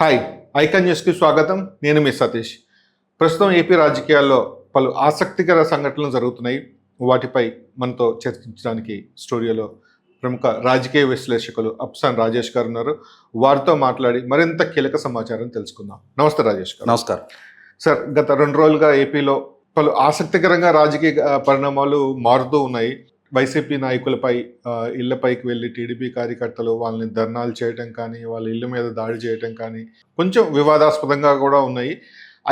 Hi, icon న్యూస్కి స్వాగతం. నేను మీ సతీష్. ప్రస్తుతం ఏపీ రాజకీయాల్లో పలు ఆసక్తికర సంఘటనలు జరుగుతున్నాయి. వాటిపై మనతో చర్చించడానికి స్టూడియోలో ప్రముఖ రాజకీయ విశ్లేషకులు అప్సాన్ రాజేష్ గారు ఉన్నారు. వారితో మాట్లాడి మరింత కీలక సమాచారం తెలుసుకుందాం. నమస్తే రాజేష్ గారు. నమస్కారం సార్. గత 2 రోజులుగా ఏపీలో పలు ఆసక్తికరంగా రాజకీయ పరిణామాలు మారుతూ ఉన్నాయి. వైసీపీ నాయకులపై ఇళ్లపైకి వెళ్ళి టీడీపీ కార్యకర్తలు వాళ్ళని ధర్నాలు చేయటం కానీ, వాళ్ళ ఇళ్ళ మీద దాడి చేయటం కానీ కొంచెం వివాదాస్పదంగా కూడా ఉన్నాయి.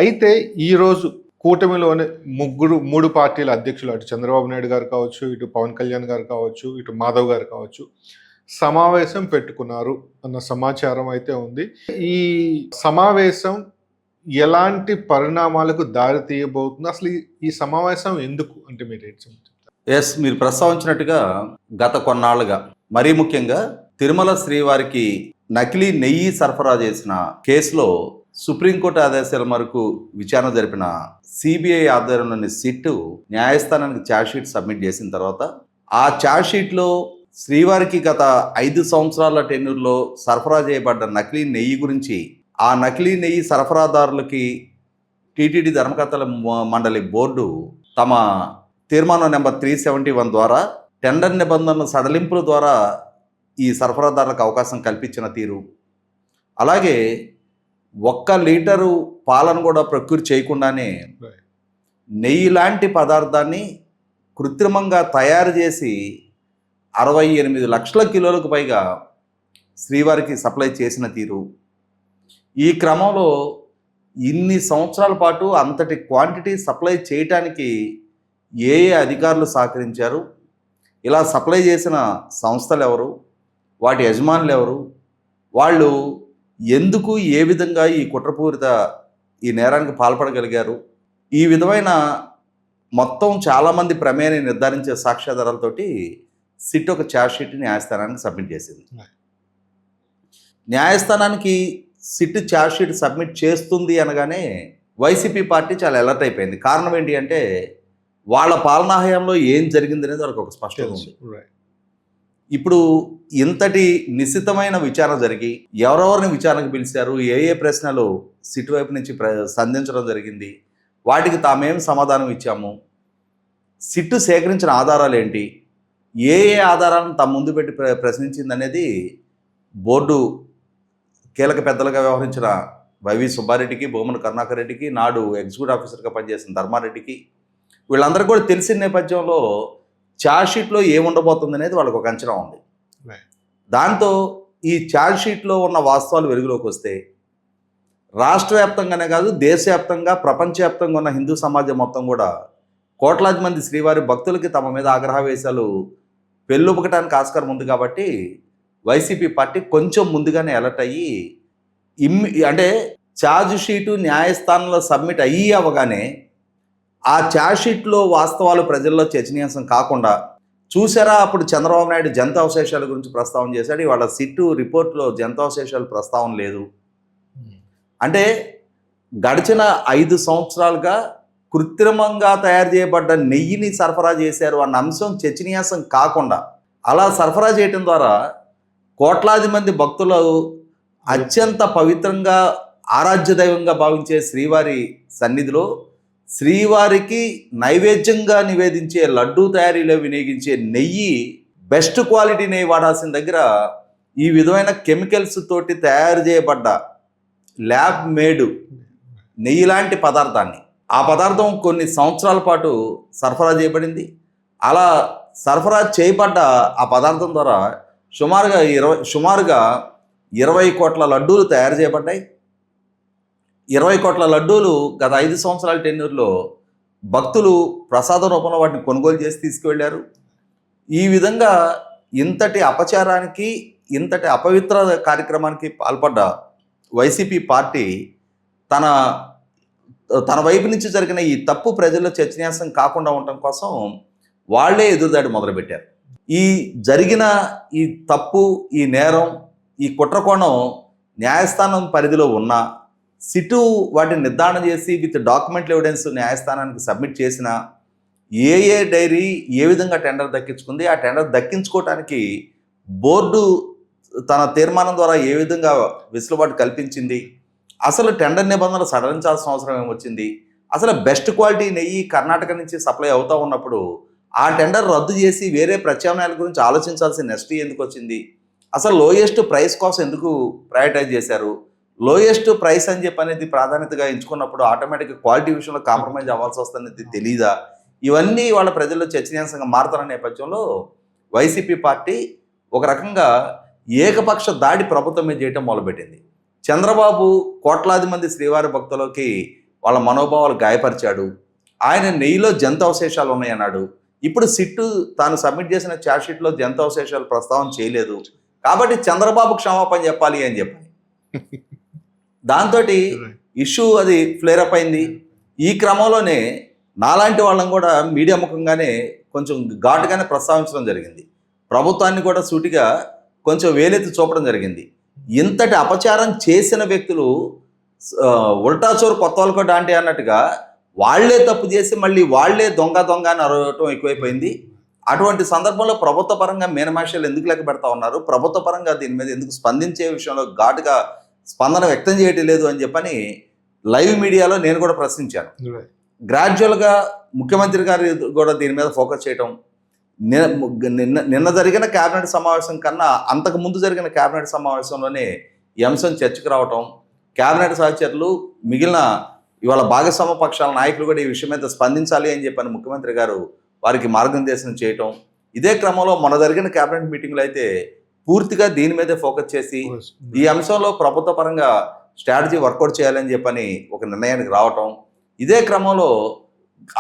అయితే ఈరోజు కూటమిలోని మూడు పార్టీల అధ్యక్షులు, అటు చంద్రబాబు నాయుడు గారు కావచ్చు, ఇటు పవన్ కళ్యాణ్ గారు కావచ్చు, ఇటు మాధవ్ గారు కావచ్చు, సమావేశం పెట్టుకున్నారు అన్న సమాచారం అయితే ఉంది. ఈ సమావేశం ఎలాంటి పరిణామాలకు దారి తీయబోతుంది? అసలు ఈ సమావేశం ఎందుకు అంటే మీరు ఏంటి చెప్తారు? మీరు ప్రస్తావించినట్టుగా గత కొన్నాళ్లుగా, మరీ ముఖ్యంగా తిరుమల శ్రీవారికి నకిలీ నెయ్యి సరఫరా చేసిన కేసులో సుప్రీంకోర్టు ఆదేశాల మేరకు విచారణ జరిపిన సిబిఐ ఆధ్వర్యంలోని సిట్టు న్యాయస్థానానికి ఛార్జ్షీట్ సబ్మిట్ చేసిన తర్వాత, ఆ ఛార్జ్షీట్లో శ్రీవారికి గత 5 సంవత్సరాల టెన్యూర్లో సరఫరా చేయబడ్డ నకిలీ నెయ్యి గురించి, ఆ నకిలీ నెయ్యి సరఫరాదారులకి టీటీడీ ధర్మకర్తల మండలి బోర్డు తమ తీర్మానం నెంబర్ 371 ద్వారా టెండర్ నిబంధనల సడలింపుల ద్వారా ఈ సరఫరాదారులకు అవకాశం కల్పించిన తీరు, అలాగే 1 లీటరు పాలను కూడా ప్రొక్యూర్ చేయకుండానే నెయ్యి లాంటి పదార్థాన్ని కృత్రిమంగా తయారు చేసి 68 లక్షల కిలోలకు పైగా శ్రీవారికి సప్లై చేసిన తీరు, ఈ క్రమంలో ఇన్ని సంవత్సరాల పాటు అంతటి క్వాంటిటీ సప్లై చేయటానికి ఏ అధికారులు సహకరించారు, ఇలా సప్లై చేసిన సంస్థలు ఎవరు, వాటి యజమానులు ఎవరు, వాళ్ళు ఎందుకు ఏ విధంగా ఈ కుట్రపూరిత ఈ నేరానికి పాల్పడగలిగారు, ఈ విధమైన మొత్తం చాలామంది ప్రమేయాన్ని నిర్ధారించే సాక్ష్యాధారాలతోటి సిట్ ఒక ఛార్జ్షీట్ న్యాయస్థానానికి సబ్మిట్ చేసింది. న్యాయస్థానానికి సిట్ ఛార్జ్షీట్ సబ్మిట్ చేస్తుంది అనగానే వైసీపీ పార్టీ చాలా అలర్ట్ అయిపోయింది. కారణం ఏంటి అంటే, వాళ్ళ పాలనా హయాంలో ఏం జరిగింది అనేది వాళ్ళకి ఒక స్పష్టత ఉంది. ఇప్పుడు ఇంతటి నిశితమైన విచారణ జరిగి ఎవరెవరిని విచారణకు పిలిచారు, ఏ ప్రశ్నలు సిట్ వైపు నుంచి సంధించడం జరిగింది, వాటికి తామేం సమాధానం ఇచ్చాము, సిట్టు సేకరించిన ఆధారాలు ఏంటి, ఏ ఆధారాలను తమ ముందు పెట్టి ప్రశ్నించింది అనేది బోర్డు కీలక పెద్దలుగా వ్యవహరించిన వైవి సుబ్బారెడ్డికి, భూమన కరుణాకర్ రెడ్డికి, నాడు ఎగ్జిక్యూటివ్ ఆఫీసర్గా పనిచేసిన ధర్మారెడ్డికి, వీళ్ళందరికీ కూడా తెలిసిన నేపథ్యంలో ఛార్జ్షీట్లో ఏముండబోతుంది అనేది వాళ్ళకు ఒక అంచనా ఉంది. దాంతో ఈ ఛార్జ్షీట్లో ఉన్న వాస్తవాలు వెలుగులోకి వస్తే రాష్ట్ర వ్యాప్తంగానే కాదు, దేశవ్యాప్తంగా ప్రపంచవ్యాప్తంగా ఉన్న హిందూ సమాజం మొత్తం కూడా కోట్లాది మంది శ్రీవారి భక్తులకి తమ మీద ఆగ్రహవేశాలు పెళ్ళుబకటానికి ఆస్కారం ఉంది. కాబట్టి వైసీపీ పార్టీ కొంచెం ముందుగానే అలర్ట్ అయ్యి అంటే ఛార్జ్షీటు న్యాయస్థానంలో సబ్మిట్ అయ్యి అవగానే ఆ ఛార్జ్షీట్లో వాస్తవాలు ప్రజల్లో చర్చనీయాంశం కాకుండా, చూసారా అప్పుడు చంద్రబాబు నాయుడు జంతావశేషాల గురించి ప్రస్తావన చేశాడు, ఇవాళ సిట్టు రిపోర్ట్లో జంతావశేషాలు ప్రస్తావన లేదు అంటే, గడిచిన 5 సంవత్సరాలుగా కృత్రిమంగా తయారు చేయబడ్డ నెయ్యిని సరఫరా చేశారు అన్న అంశం చర్చనీయాంశం కాకుండా, అలా సరఫరా చేయటం ద్వారా కోట్లాది మంది భక్తులు అత్యంత పవిత్రంగా ఆరాధ్య దైవంగా భావించే శ్రీవారి సన్నిధిలో శ్రీవారికి నైవేద్యంగా నివేదించే లడ్డూ తయారీలో వినియోగించే నెయ్యి బెస్ట్ క్వాలిటీ నెయ్యి వాడాల్సిన దగ్గర ఈ విధమైన కెమికల్స్ తోటి తయారు చేయబడ్డ ల్యాబ్ మేడ్ నెయ్యి లాంటి పదార్థాన్ని, ఆ పదార్థం కొన్ని సంవత్సరాల పాటు సరఫరా చేయబడింది. అలా సరఫరా చేయబడ్డ ఆ పదార్థం ద్వారా సుమారుగా 20 కోట్ల లడ్డూలు తయారు చేయబడ్డాయి. 20 కోట్ల లడ్డూలు గత 5 సంవత్సరాల టెన్యూర్లో భక్తులు ప్రసాద రూపంలో వాటిని కొనుగోలు చేసి తీసుకువెళ్ళారు. ఈ విధంగా ఇంతటి అపచారానికి, ఇంతటి అపవిత్ర కార్యక్రమానికి పాల్పడ్డ వైసీపీ పార్టీ తన వైపు నుంచి జరిగిన ఈ తప్పు ప్రజల్లో చర్చనీయాంశం కాకుండా ఉండటం కోసం వాళ్లే ఎదురుదాడి మొదలుపెట్టారు. ఈ జరిగిన ఈ తప్పు, ఈ నేరం, ఈ కుట్రకోణం న్యాయస్థానం పరిధిలో ఉన్న సిటు వాటిని నిర్ధారణ చేసి విత్ డాక్యుమెంటల్ ఎవిడెన్స్ న్యాయస్థానానికి సబ్మిట్ చేసిన ఏ డైరీ ఏ విధంగా టెండర్ దక్కించుకుంది, ఆ టెండర్ దక్కించుకోవటానికి బోర్డు తన తీర్మానం ద్వారా ఏ విధంగా వెసులుబాటు కల్పించింది, అసలు టెండర్ నిబంధనలు సడలించాల్సిన అవసరం ఏమొచ్చింది? అసలు బెస్ట్ క్వాలిటీ నెయ్యి కర్ణాటక నుంచి సప్లై అవుతూ ఉన్నప్పుడు ఆ టెండర్ రద్దు చేసి వేరే ప్రత్యామ్నాయాల గురించి ఆలోచించాల్సిన నెక్స్ట్ ఎందుకు వచ్చింది? అసలు లోయెస్ట్ ప్రైస్ కోసం ఎందుకు ప్రయారిటైజ్ చేశారు? లోయెస్ట్ ప్రైస్ అని చెప్పి అనేది ప్రాధాన్యతగా ఎంచుకున్నప్పుడు ఆటోమేటిక్గా క్వాలిటీ విషయంలో కాంప్రమైజ్ అవ్వాల్సి వస్తుంది తెలీదా? ఇవన్నీ వాళ్ళ ప్రజల్లో చర్చనీయాంశంగా మారుతున్న నేపథ్యంలో వైసీపీ పార్టీ ఒక రకంగా ఏకపక్ష దాడి ప్రభుత్వం మీద చేయటం మొదలుపెట్టింది. చంద్రబాబు కోట్లాది మంది శ్రీవారి భక్తులకి వాళ్ళ మనోభావాలు గాయపరిచాడు. ఆయన నెయ్యిలో జంతు అవశేషాలు ఉన్నాయన్నాడు. ఇప్పుడు సిట్టు తాను సబ్మిట్ చేసిన ఛార్జ్షీట్లో జంతు అవశేషాలు ప్రస్తావన చేయలేదు కాబట్టి చంద్రబాబు క్షమాపణ చెప్పాలి అని చెప్పాలి. దాంతో ఇష్యూ అది ఫ్లేరప్ అయింది. ఈ క్రమంలోనే నాలాంటి వాళ్ళని కూడా మీడియా ముఖంగానే కొంచెం ఘాటుగానే ప్రస్తావించడం జరిగింది. ప్రభుత్వాన్ని కూడా సూటిగా కొంచెం వేలెత్తి చూపడం జరిగింది. ఇంతటి అపచారం చేసిన వ్యక్తులు ఉల్టా చోరు కొత్త వాళ్ళకో డాంటి అన్నట్టుగా వాళ్లే తప్పు చేసి మళ్ళీ వాళ్లే దొంగ అని అరవటం ఎక్కువైపోయింది. అటువంటి సందర్భంలో ప్రభుత్వ పరంగా మీనమేషాలు ఎందుకు లెక్క పెడతా ఉన్నారు? ప్రభుత్వ పరంగా దీని మీద ఎందుకు స్పందించే విషయంలో ఘాటుగా స్పందన వ్యక్తం చేయటం లేదు అని చెప్పని లైవ్ మీడియాలో నేను కూడా ప్రశ్నించాను. గ్రాడ్యువల్గా ముఖ్యమంత్రి గారు కూడా దీని మీద ఫోకస్ చేయటం, నిన్న జరిగిన కేబినెట్ సమావేశం కన్నా అంతకు ముందు జరిగిన కేబినెట్ సమావేశంలోనే ఈ అంశం చర్చకు రావటం, కేబినెట్ సహచరులు మిగిలిన ఇవాళ భాగస్వామ్య పక్షాల నాయకులు కూడా ఈ విషయం మీద స్పందించాలి అని చెప్పని ముఖ్యమంత్రి గారు వారికి మార్గనిర్దేశం చేయటం. ఇదే క్రమంలో మొన్న జరిగిన కేబినెట్ మీటింగ్లో అయితే పూర్తిగా దీని మీదే ఫోకస్ చేసి ఈ అంశంలో ప్రభుత్వ పరంగా స్ట్రాటజీ వర్కౌట్ చేయాలని చెప్పని ఒక నిర్ణయానికి రావటం. ఇదే క్రమంలో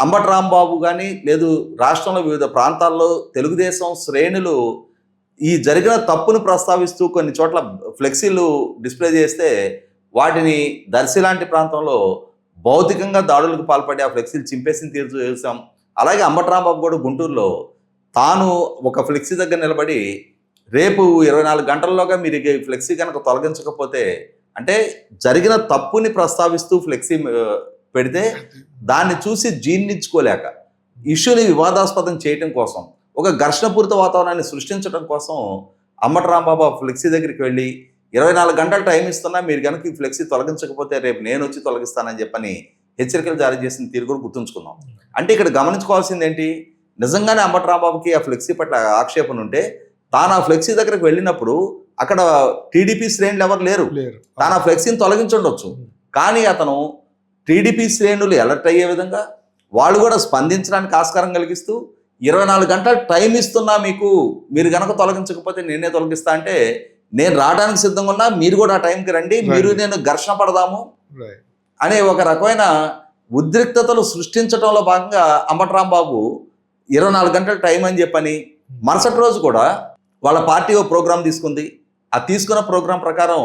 అంబటి రాంబాబు కానీ లేదు రాష్ట్రంలో వివిధ ప్రాంతాల్లో తెలుగుదేశం శ్రేణులు ఈ జరిగిన తప్పును ప్రస్తావిస్తూ కొన్ని చోట్ల ఫ్లెక్సీలు డిస్ప్లే చేస్తే వాటిని దర్శి లాంటి ప్రాంతంలో భౌతికంగా దాడులకు పాల్పడి ఆ ఫ్లెక్సీలు చింపేసి తీర్చు చూసాం. అలాగే అంబటి రాంబాబు కూడా గుంటూరులో తాను ఒక ఫ్లెక్సీ దగ్గర నిలబడి రేపు 24 గంటల్లోగా మీరు ఈ ఫ్లెక్సీ కనుక తొలగించకపోతే అంటే జరిగిన తప్పుని ప్రస్తావిస్తూ ఫ్లెక్సీ పెడితే దాన్ని చూసి జీర్ణించుకోలేక ఇష్యూని వివాదాస్పదం చేయటం కోసం ఒక ఘర్షణపూరిత వాతావరణాన్ని సృష్టించడం కోసం అంబటి రాంబాబు ఫ్లెక్సీ దగ్గరికి వెళ్ళి 24 గంటలు టైం ఇస్తున్నా మీరు కనుక ఈ ఫ్లెక్సీ తొలగించకపోతే రేపు నేను వచ్చి తొలగిస్తానని చెప్పని హెచ్చరికలు జారీ చేసిన తీరు కూడా గుర్తుంచుకుందాం. అంటే ఇక్కడ గమనించుకోవాల్సింది ఏంటి? నిజంగానే అంబటి రాంబాబుకి ఆ ఫ్లెక్సీ పట్ల ఆక్షేపణ ఉంటే తాను ఆ ఫ్లెక్సీ దగ్గరికి వెళ్ళినప్పుడు అక్కడ టీడీపీ శ్రేణులు ఎవరు లేరు, తాను ఆ ఫ్లెక్సీని తొలగించుండొచ్చు. కానీ అతను టీడీపీ శ్రేణులు అలర్ట్ అయ్యే విధంగా వాళ్ళు కూడా స్పందించడానికి ఆస్కారం కలిగిస్తూ 24 గంటలు టైం ఇస్తున్నా మీకు, మీరు కనుక తొలగించకపోతే నేనే తొలగిస్తా అంటే నేను రావడానికి సిద్ధంగా ఉన్నా, మీరు కూడా ఆ టైంకి రండి, మీరు నేను ఘర్షణ పడదాము అనే ఒక రకమైన ఉద్రిక్తతలు సృష్టించడంలో భాగంగా అంబటి రాంబాబు 24 గంటల టైం అని చెప్పని మరుసటి రోజు కూడా వాళ్ళ పార్టీ ఓ ప్రోగ్రాం తీసుకుంది. ఆ తీసుకున్న ప్రోగ్రాం ప్రకారం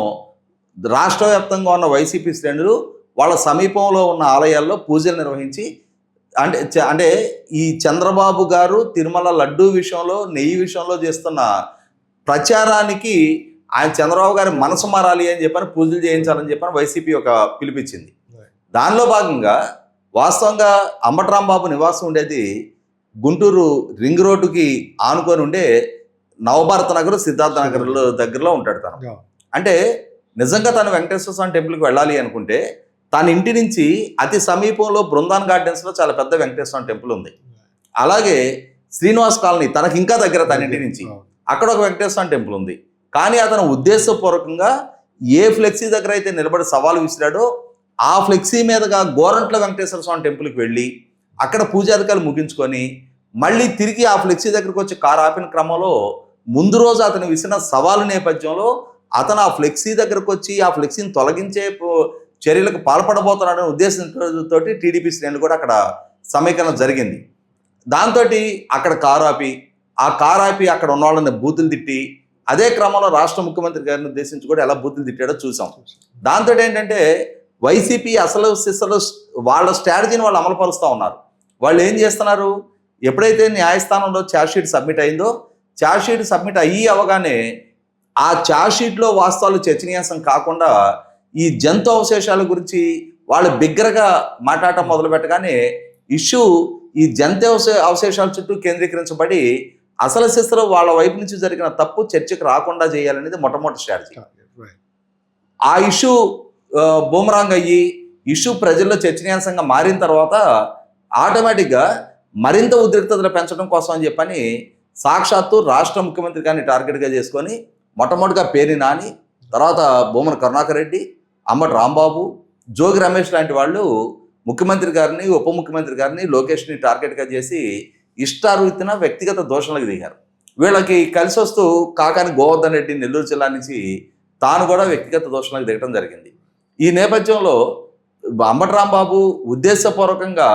రాష్ట్ర వ్యాప్తంగా ఉన్న వైసీపీ శ్రేణులు వాళ్ళ సమీపంలో ఉన్న ఆలయాల్లో పూజలు నిర్వహించి అంటే ఈ చంద్రబాబు గారు తిరుమల లడ్డూ విషయంలో నెయ్యి విషయంలో చేస్తున్న ప్రచారానికి ఆయన చంద్రబాబు గారి మనసు మారాలి అని చెప్పని పూజలు చేయించాలని చెప్పని వైసీపీ ఒక పిలిపించింది. దానిలో భాగంగా వాస్తవంగా అంబటి రాంబాబు నివాసం ఉండేది గుంటూరు రింగ్ రోడ్డుకి ఆనుకొని ఉండే నవభారత నగర్ సిద్ధార్థ నగర్ దగ్గరలో ఉంటాడు తను. అంటే నిజంగా తను వెంకటేశ్వర స్వామి టెంపుల్కి వెళ్ళాలి అనుకుంటే తన ఇంటి నుంచి అతి సమీపంలో బృందాన్ గార్డెన్స్లో చాలా పెద్ద వెంకటేశ్వర స్వామి టెంపుల్ ఉంది. అలాగే శ్రీనివాస్ కాలనీ తనకి ఇంకా దగ్గర తన ఇంటి నుంచి అక్కడ ఒక వెంకటేశ్వర స్వామి టెంపుల్ ఉంది. కానీ అతను ఉద్దేశపూర్వకంగా ఏ ఫ్లెక్సీ దగ్గర అయితే నిలబడి సవాలు విసిరాడో ఆ ఫ్లెక్సీ మీదుగా గోరంట్ల వెంకటేశ్వర స్వామి టెంపుల్కి వెళ్ళి అక్కడ పూజాధికారులు ముగించుకొని మళ్ళీ తిరిగి ఆ ఫ్లెక్సీ దగ్గరకు వచ్చి కారు ఆపిన క్రమంలో ముందు రోజు అతను విసిరిన సవాలు నేపథ్యంలో అతను ఆ ఫ్లెక్సీ దగ్గరకు వచ్చి ఆ ఫ్లెక్సీని తొలగించే చర్యలకు పాల్పడబోతున్నాడనే ఉద్దేశంతో టీడీపీ శ్రేణులు కూడా అక్కడ సమీకరణ జరిగింది. దాంతో అక్కడ కారు ఆపి అక్కడ ఉన్న వాళ్ళని బూతులు తిట్టి అదే క్రమంలో రాష్ట్ర ముఖ్యమంత్రి గారిని ఉద్దేశించి కూడా ఎలా బూతులు తిట్టాడో చూసాం. దాంతో ఏంటంటే వైసీపీ అసలు వాళ్ళ స్ట్రాటజీని వాళ్ళు అమలుపరుస్తూ ఉన్నారు. వాళ్ళు ఏం చేస్తున్నారు? ఎప్పుడైతే న్యాయస్థానంలో ఛార్జ్షీట్ సబ్మిట్ అయిందో ఛార్జ్షీట్ సబ్మిట్ అవగానే ఆ ఛార్జ్షీట్లో వాస్తవాలు చర్చనీయాంశం కాకుండా ఈ జంతు అవశేషాల గురించి వాళ్ళు బిగ్గరగా మాట్లాడటం మొదలుపెట్టగానే ఇష్యూ ఈ జంతు అవశేషాల చుట్టూ కేంద్రీకరించబడి అసలు శిస్తలో వాళ్ళ వైపు నుంచి జరిగిన తప్పు చర్చకు రాకుండా చేయాలనేది మొట్టమొదటి స్ట్రాటజీ. ఆ ఇష్యూ బూమరాంగ్ అయ్యి ఇష్యూ ప్రజల్లో చర్చనీయాంశంగా మారిన తర్వాత ఆటోమేటిక్గా మరింత ఉద్రిక్తతలు పెంచడం కోసం అని చెప్పని సాక్షాత్తు రాష్ట్ర ముఖ్యమంత్రి గారిని టార్గెట్గా చేసుకొని మొట్టమొదటిగా పేర్ని నాని, తర్వాత భూమన కరుణాకర్ రెడ్డి, అంబటి రాంబాబు, జోగి రమేష్ లాంటి వాళ్ళు ముఖ్యమంత్రి గారిని, ఉప ముఖ్యమంత్రి గారిని, లోకేష్ని టార్గెట్గా చేసి ఇష్టారీతిన వ్యక్తిగత దోషణలకు దిగారు. వీళ్ళకి కలిసి వస్తూ కాకాని గోవర్ధన్ రెడ్డి నెల్లూరు జిల్లా నుంచి తాను కూడా వ్యక్తిగత దోషణలకు దిగడం జరిగింది. ఈ నేపథ్యంలో అంబటి రాంబాబు ఉద్దేశపూర్వకంగా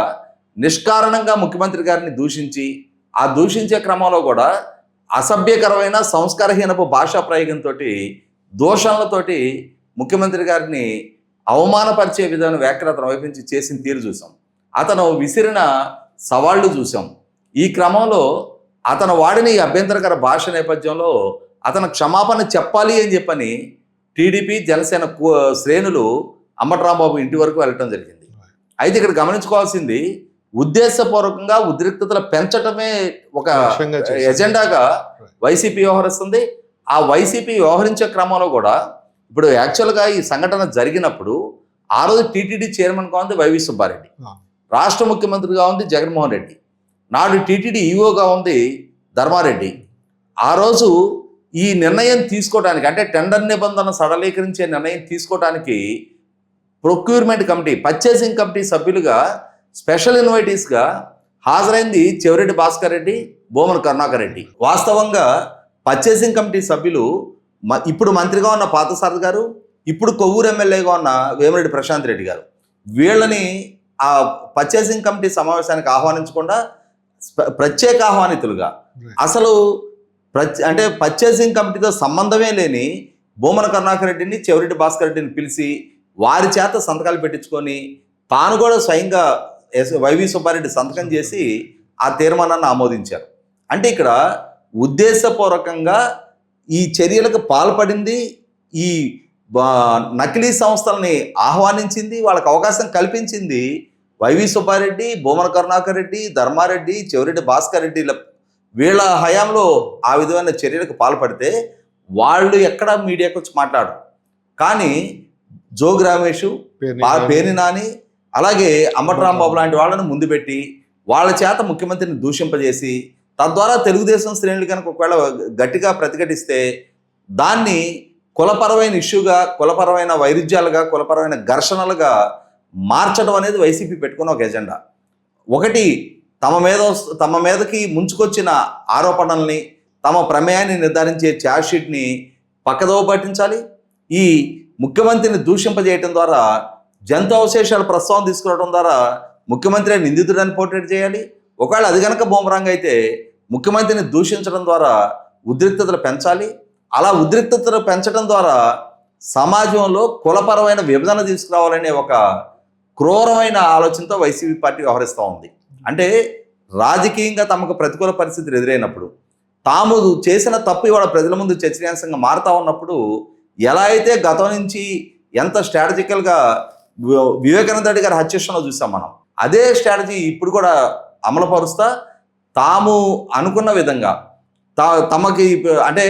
నిష్కారణంగా ముఖ్యమంత్రి గారిని దూషించి, ఆ దూషించే క్రమంలో కూడా అసభ్యకరమైన సంస్కారహీనపు భాషా ప్రయోగంతో దోషణలతోటి ముఖ్యమంత్రి గారిని అవమానపరిచే విధానం వ్యాఖ్యాతను వైపించి చేసిన తీరు చూసాం. అతను విసిరిన సవాళ్లు చూసాం. ఈ క్రమంలో అతను వాడిన ఈ అభ్యంతరకర భాష నేపథ్యంలో అతను క్షమాపణ చెప్పాలి అని చెప్పని టీడీపీ జనసేన శ్రేణులు అంబటి రాంబాబు ఇంటి వరకు వెళ్ళటం జరిగింది. అయితే ఇక్కడ గమనించుకోవాల్సింది, ఉద్దేశపూర్వకంగా ఉద్రిక్తతలు పెంచటమే ఒక ఎజెండాగా వైసీపీ వ్యవహరిస్తుంది. ఆ వైసీపీ వ్యవహరించే క్రమంలో కూడా ఇప్పుడు యాక్చువల్గా ఈ సంఘటన జరిగినప్పుడు ఆ రోజు టీటీడీ చైర్మన్గా ఉంది వైవి సుబ్బారెడ్డి, రాష్ట్ర ముఖ్యమంత్రిగా ఉంది జగన్మోహన్ రెడ్డి, నాడు టీటీడీ ఈఓగా ఉంది ధర్మారెడ్డి. ఆ రోజు ఈ నిర్ణయం తీసుకోవడానికి, అంటే టెండర్ నిబంధన సడలీకరించే నిర్ణయం తీసుకోవడానికి ప్రొక్యూర్మెంట్ కమిటీ, పర్చేసింగ్ కమిటీ సభ్యులుగా స్పెషల్ ఇన్వైటీస్గా హాజరైంది చెవిరెడ్డి భాస్కర్ రెడ్డి, భూమన కరుణాకర్ రెడ్డి. వాస్తవంగా పర్చేసింగ్ కమిటీ సభ్యులు ఇప్పుడు మంత్రిగా ఉన్న పార్థసారథి గారు, ఇప్పుడు కొవ్వూరు ఎమ్మెల్యేగా ఉన్న వేమిరెడ్డి ప్రశాంత్ రెడ్డి గారు, వీళ్ళని ఆ పర్చేసింగ్ కమిటీ సమావేశానికి ఆహ్వానించకుండా ప్రత్యేక ఆహ్వానితులుగా, అసలు అంటే పర్చేసింగ్ కమిటీతో సంబంధమే లేని భూమన కరుణాకర్ రెడ్డిని, చెవిరెడ్డి భాస్కర్ రెడ్డిని పిలిచి వారి చేత సంతకాలు పెట్టించుకొని తాను కూడా స్వయంగా వైవి సుబ్బారెడ్డి సంతకం చేసి ఆ తీర్మానాన్ని ఆమోదించారు. అంటే ఇక్కడ ఉద్దేశపూర్వకంగా ఈ చర్యలకు పాల్పడింది, ఈ నకిలీ సంస్థలని ఆహ్వానించింది, వాళ్ళకి అవకాశం కల్పించింది వైవి సుబ్బారెడ్డి, భూమన కరుణాకర్ రెడ్డి, ధర్మారెడ్డి, చెవిరెడ్డి భాస్కర్ రెడ్డి. వీళ్ళ హయాంలో ఆ విధమైన చర్యలకు పాల్పడితే వాళ్ళు ఎక్కడ మీడియాకు వచ్చి మాట్లాడరు. కానీ జోగి రమేష్, పేర్ని నాని, అలాగే అంబటి రాంబాబు లాంటి వాళ్ళని ముందు పెట్టి వాళ్ళ చేత ముఖ్యమంత్రిని దూషింపజేసి, తద్వారా తెలుగుదేశం శ్రేణులు కనుక ఒకవేళ గట్టిగా ప్రతిఘటిస్తే దాన్ని కులపరమైన ఇష్యూగా, కులపరమైన వైరుధ్యాలుగా, కులపరమైన ఘర్షణలుగా మార్చడం అనేది వైసీపీ పెట్టుకున్న ఒక ఎజెండా. ఒకటి, తమ మీదకి ముంచుకొచ్చిన ఆరోపణల్ని, తమ ప్రమేయాన్ని నిర్ధారించే ఛార్జ్షీట్ని పక్కదోవ పట్టించాలి. ఈ ముఖ్యమంత్రిని దూషింపజేయటం ద్వారా, జంతు అవశేషాల ప్రస్తావన తీసుకురావడం ద్వారా ముఖ్యమంత్రి నిందితుడని పోర్ట్రేట్ చేయాలి. ఒకవేళ అది కనుక బూమరాంగ్ అయితే ముఖ్యమంత్రిని దూషించడం ద్వారా ఉద్రిక్తతలు పెంచాలి. అలా ఉద్రిక్తతలు పెంచడం ద్వారా సమాజంలో కులపరమైన విభజన తీసుకురావాలనే ఒక క్రూరమైన ఆలోచనతో వైసీపీ పార్టీ వ్యవహరిస్తూ ఉంది. అంటే రాజకీయంగా తమకు ప్రతికూల పరిస్థితులు ఎదురైనప్పుడు, తాము చేసిన తప్పు ఇవాళ ప్రజల ముందు చర్చనీయాంశంగా మారుతూ ఉన్నప్పుడు, ఎలా అయితే గతం నుంచి ఎంత స్ట్రాటజికల్గా వివేకానంద రెడ్డి గారి హత్యలో చూసాం మనం, అదే స్ట్రాటజీ ఇప్పుడు కూడా అమలుపరుస్తా తాము అనుకున్న విధంగా తమకి, అంటే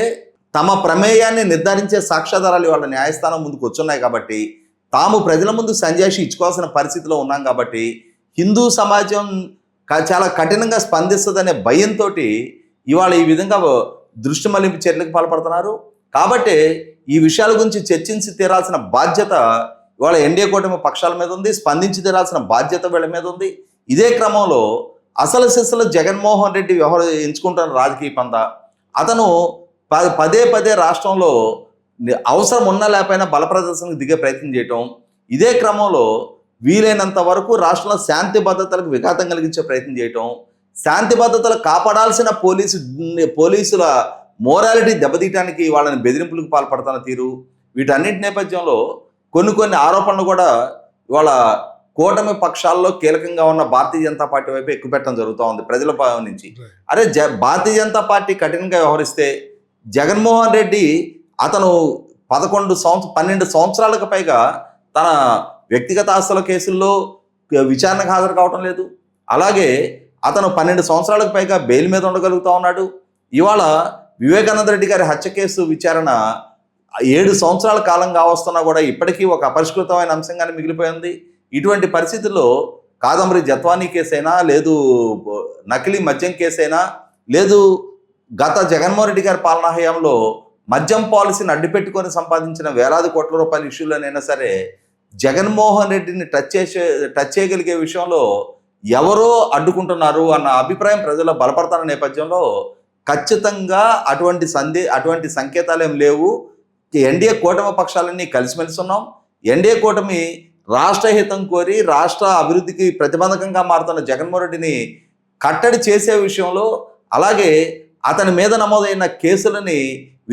తమ ప్రమేయాన్ని నిర్ధారించే సాక్ష్యాధారాలు వాళ్ళ న్యాయస్థానం ముందుకు వచ్చున్నాయి కాబట్టి, తాము ప్రజల ముందు సంజాయిషి ఇచ్చుకోవాల్సిన పరిస్థితిలో ఉన్నాం కాబట్టి, హిందూ సమాజం చాలా కఠినంగా స్పందిస్తుందనే భయంతో ఇవాళ ఈ విధంగా దృష్టి మళ్లింపు చర్యలకు పాల్పడుతున్నారు. కాబట్టి ఈ విషయాల గురించి చర్చించి తీరాల్సిన బాధ్యత ఇవాళ ఎన్డీఏ కూటమి పక్షాల మీద ఉంది, స్పందించి తీరాల్సిన బాధ్యత వీళ్ళ మీద ఉంది. ఇదే క్రమంలో అసలు సిసలు జగన్మోహన్ రెడ్డి ఎంచుకుంటున్న రాజకీయ పంద, అతను పదే పదే రాష్ట్రంలో అవసరం ఉన్నా లేకపోయినా బల ప్రదర్శనకు దిగే ప్రయత్నం చేయటం, ఇదే క్రమంలో వీలైనంత వరకు రాష్ట్రంలో శాంతి భద్రతలకు విఘాతం కలిగించే ప్రయత్నం చేయటం, శాంతి భద్రతలు కాపాడాల్సిన పోలీసుల మోరాలిటీ దెబ్బతీయడానికి వాళ్ళని బెదిరింపులకు పాల్పడుతున్న తీరు, వీటన్నిటి నేపథ్యంలో కొన్ని ఆరోపణలు కూడా ఇవాళ కూటమి పక్షాల్లో కీలకంగా ఉన్న భారతీయ జనతా పార్టీ వైపు ఎక్కువ పెట్టడం జరుగుతూ ఉంది ప్రజల భావం నుంచి. అరే భారతీయ జనతా పార్టీ కఠినంగా వ్యవహరిస్తే జగన్మోహన్ రెడ్డి అతను 12 సంవత్సరాలకు పైగా తన వ్యక్తిగత ఆస్తుల కేసుల్లో విచారణకు హాజరు కావటం లేదు. అలాగే అతను 12 సంవత్సరాలకు పైగా బెయిల్ మీద ఉండగలుగుతూ ఉన్నాడు. ఇవాళ వివేకానంద రెడ్డి గారి హత్య కేసు విచారణ 7 సంవత్సరాల కాలం కావస్తున్నా కూడా ఇప్పటికీ ఒక అపరిష్కృతమైన అంశంగానే మిగిలిపోయింది. ఇటువంటి పరిస్థితుల్లో కాదంబరి జత్వానీ కేసైనా, లేదు నకిలీ మద్యం కేసైనా, లేదు గత జగన్మోహన్ రెడ్డి గారి పాలనా హయాంలో మద్యం పాలసీని అడ్డుపెట్టుకొని సంపాదించిన వేలాది కోట్ల రూపాయల ఇష్యూలనైనా సరే జగన్మోహన్ రెడ్డిని టచ్ చేయగలిగే విషయంలో ఎవరో అడ్డుకుంటున్నారు అన్న అభిప్రాయం ప్రజల్లో బలపడతాన నేపథ్యంలో ఖచ్చితంగా అటువంటి సంకేతాలు ఏం లేవు. ఎన్డీఏ కూటమి పక్షాలన్నీ కలిసిమెలిసి ఉన్నాం. ఎన్డీఏ కూటమి రాష్ట్ర హితం కోరి రాష్ట్ర అభివృద్ధికి ప్రతిబంధకంగా మారుతున్న జగన్మోహన్ రెడ్డిని కట్టడి చేసే విషయంలో, అలాగే అతని మీద నమోదైన కేసులని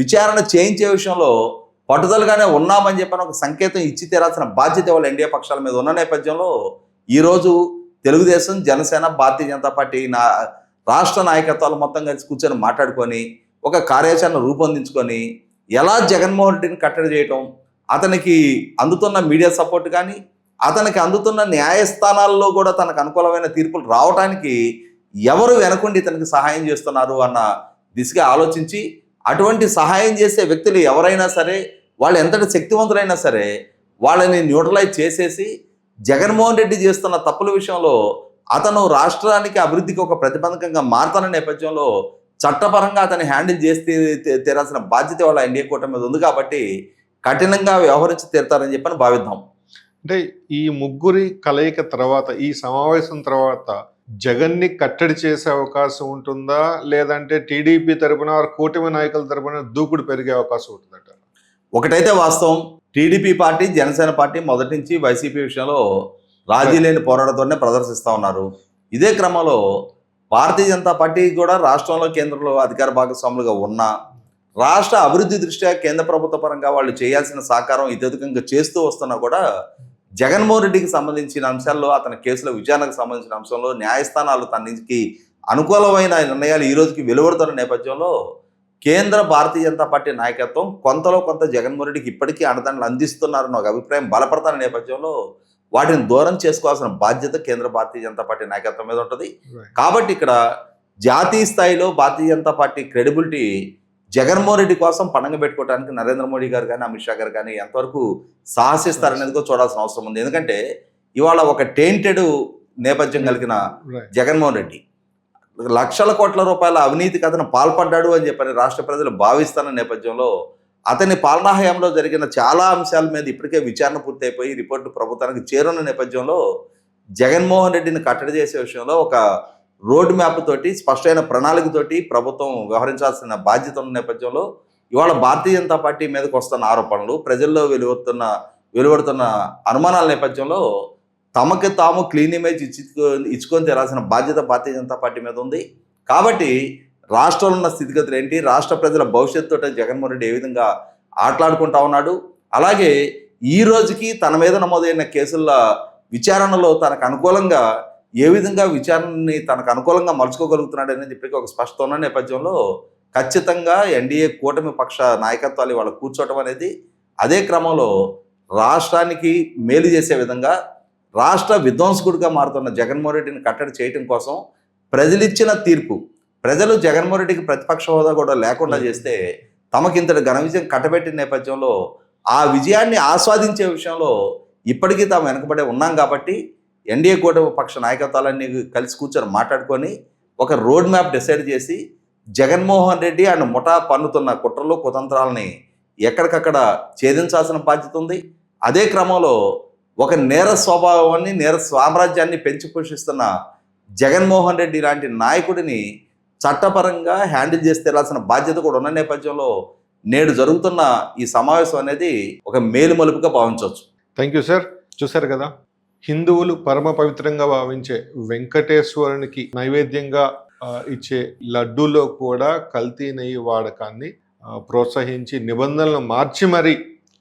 విచారణ చేయించే విషయంలో పట్టుదలగానే ఉన్నామని చెప్పని ఒక సంకేతం ఇచ్చి తీరాల్సిన బాధ్యత వాళ్ళ ఎన్డీఏ పక్షాల మీద ఉన్న నేపథ్యంలో ఈరోజు తెలుగుదేశం, జనసేన, భారతీయ జనతా పార్టీ రాష్ట్ర నాయకత్వాలు మొత్తం కలిసి కూర్చొని మాట్లాడుకొని ఒక కార్యాచరణ రూపొందించుకొని ఎలా జగన్మోహన్ రెడ్డిని కట్టడి చేయటం, అతనికి అందుతున్న మీడియా సపోర్ట్ కానీ, అతనికి అందుతున్న న్యాయస్థానాల్లో కూడా తనకు అనుకూలమైన తీర్పులు రావడానికి ఎవరు వెనకుండి ఇతనికి సహాయం చేస్తున్నారు అన్న దిశగా ఆలోచించి, అటువంటి సహాయం చేసే వ్యక్తులు ఎవరైనా సరే, వాళ్ళు ఎంతటి శక్తివంతులైనా సరే వాళ్ళని న్యూట్రలైజ్ చేసేసి జగన్మోహన్ రెడ్డి చేస్తున్న తప్పుల విషయంలో అతను రాష్ట్రానికి అభివృద్ధికి ఒక ప్రతిబంధకంగా మారుతున్న నేపథ్యంలో చట్టపరంగా అతన్ని హ్యాండిల్ చేసి తీరాల్సిన బాధ్యత వాళ్ళ ఎన్డీఏ కూటమి మీద ఉంది. కాబట్టి కఠినంగా వ్యవహరించి తీరుతారని చెప్పని భావిద్దాం. అంటే ఈ ముగ్గురి కలయిక తర్వాత, ఈ సమావేశం తర్వాత జగన్ని కట్టడి చేసే అవకాశం ఉంటుందా, లేదంటే టీడీపీ తరపున కూటమి నాయకుల తరపున దూకుడు పెరిగే అవకాశం ఉంటుందట? ఒకటైతే వాస్తవం, టీడీపీ పార్టీ, జనసేన పార్టీ మొదటి నుంచి వైసీపీ విషయంలో రాజీ లేని పోరాటంతోనే ప్రదర్శిస్తూ ఉన్నారు. ఇదే క్రమంలో భారతీయ జనతా పార్టీ కూడా రాష్ట్రంలో, కేంద్రంలో అధికార భాగస్వాములుగా ఉన్న రాష్ట్ర అభివృద్ధి దృష్ట్యా కేంద్ర ప్రభుత్వ పరంగా వాళ్ళు చేయాల్సిన సహకారం ఇతధికంగా చేస్తూ వస్తున్నా కూడా జగన్మోహన్ రెడ్డికి సంబంధించిన అంశాల్లో, అతని కేసుల విచారణకు సంబంధించిన అంశంలో న్యాయస్థానాలు తనకి అనుకూలమైన నిర్ణయాలు ఈ రోజుకి వెలువడుతున్న నేపథ్యంలో కేంద్ర భారతీయ జనతా పార్టీ నాయకత్వం కొంతలో కొంత జగన్మోహన్ రెడ్డికి ఇప్పటికీ అండదండలు అందిస్తున్నారన్న ఒక అభిప్రాయం బలపడుతున్న నేపథ్యంలో వాటిని దూరం చేసుకోవాల్సిన బాధ్యత కేంద్ర భారతీయ జనతా పార్టీ నాయకత్వం మీద ఉంటుంది. కాబట్టి ఇక్కడ జాతీయ స్థాయిలో భారతీయ జనతా పార్టీ క్రెడిబిలిటీ జగన్మోహన్ రెడ్డి కోసం పండగ పెట్టుకోవడానికి నరేంద్ర మోడీ గారు కానీ, అమిత్ షా గారు కానీ ఎంతవరకు సాహసిస్తారనేది కూడా చూడాల్సిన అవసరం ఉంది. ఎందుకంటే ఇవాళ ఒక టెయింటెడ్ నేపథ్యం కలిగిన జగన్మోహన్ రెడ్డి లక్షల కోట్ల రూపాయల అవినీతికి అతను పాల్పడ్డాడు అని చెప్పని రాష్ట్ర ప్రజలు భావిస్తున్న నేపథ్యంలో అతని పాలనా హయాంలో జరిగిన చాలా అంశాల మీద ఇప్పటికే విచారణ పూర్తయిపోయి రిపోర్టు ప్రభుత్వానికి చేరున్న నేపథ్యంలో జగన్మోహన్ రెడ్డిని కట్టడి చేసే విషయంలో ఒక రోడ్ మ్యాప్ తోటి, స్పష్టమైన ప్రణాళికతోటి ప్రభుత్వం వ్యవహరించాల్సిన బాధ్యత ఉన్న నేపథ్యంలో ఇవాళ భారతీయ జనతా పార్టీ మీదకి వస్తున్న ఆరోపణలు, ప్రజల్లో వెలువడుతున్న అనుమానాల నేపథ్యంలో తమకి తాము క్లీన్ ఇమేజ్ ఇచ్చుకొని తీరాల్సిన బాధ్యత భారతీయ జనతా పార్టీ మీద ఉంది. కాబట్టి రాష్ట్రంలో ఉన్న స్థితిగతులు ఏంటి, రాష్ట్ర ప్రజల భవిష్యత్తుతో జగన్మోహన్ రెడ్డి ఏ విధంగా ఆటలాడుకుంటా ఉన్నాడు, అలాగే ఈ రోజుకి తన మీద నమోదైన కేసుల విచారణలో తనకు అనుకూలంగా ఏ విధంగా విచారణని తనకు అనుకూలంగా మలుచుకోగలుగుతున్నాడు అనేది ఇప్పటికీ ఒక స్పష్టత ఉన్న నేపథ్యంలో ఖచ్చితంగా ఎన్డీఏ కూటమి పక్ష నాయకత్వాలు వాళ్ళు కూర్చోవటం అనేది, అదే క్రమంలో రాష్ట్రానికి మేలు చేసే విధంగా రాష్ట్ర విధ్వంసకుడిగా మారుతున్న జగన్మోహన్ రెడ్డిని కట్టడి చేయటం కోసం ప్రజలిచ్చిన తీర్పు, ప్రజలు జగన్మోహన్ రెడ్డికి ప్రతిపక్ష హోదా కూడా లేకుండా చేస్తే తమకింతటి ఘన విజయం కట్టబెట్టిన నేపథ్యంలో ఆ విజయాన్ని ఆస్వాదించే విషయంలో ఇప్పటికీ తాము వెనకబడే ఉన్నాం. కాబట్టి ఎన్డీఏ కూటమి పక్ష నాయకత్వాలన్నీ కలిసి కూర్చొని మాట్లాడుకొని ఒక రోడ్ మ్యాప్ డిసైడ్ చేసి జగన్మోహన్ రెడ్డి అండ్ ముఠా పన్నుతున్న కుట్రలు, కుతంత్రాలని ఎక్కడికక్కడ ఛేదించాల్సిన బాధ్యత ఉంది. అదే క్రమంలో ఒక నేర స్వభావాన్ని, నేర సామ్రాజ్యాన్ని పెంచి పోషిస్తున్న జగన్మోహన్ రెడ్డి లాంటి నాయకుడిని చట్టపరంగా హ్యాండిల్ చేసి తీరాల్సిన బాధ్యత కూడా ఉన్న నేపథ్యంలో నేడు జరుగుతున్న ఈ సమావేశం అనేది ఒక మేలుమలుపుగా భావించవచ్చు. Thank you sir. చూశారు కదా, హిందువులు పరమ పవిత్రంగా భావించే వెంకటేశ్వరునికి నైవేద్యంగా ఇచ్చే లడ్డూలో కూడా కల్తీ నెయ్యి వాడకాన్ని ప్రోత్సహించి నిబంధనలను మార్చి మరీ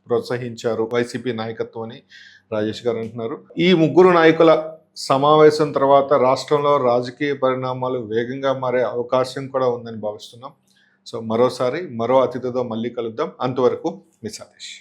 ప్రోత్సహించారు వైసీపీ నాయకత్వం అని రాజేష్ గారు అంటున్నారు. ఈ ముగ్గురు నాయకుల సమావేశం తర్వాత రాష్ట్రంలో రాజకీయ పరిణామాలు వేగంగా మారే అవకాశం కూడా ఉందని భావిస్తున్నాం. సో మరోసారి మరో అతిథితో మళ్ళీ కలుద్దాం. అంతవరకు మీ సతీష్.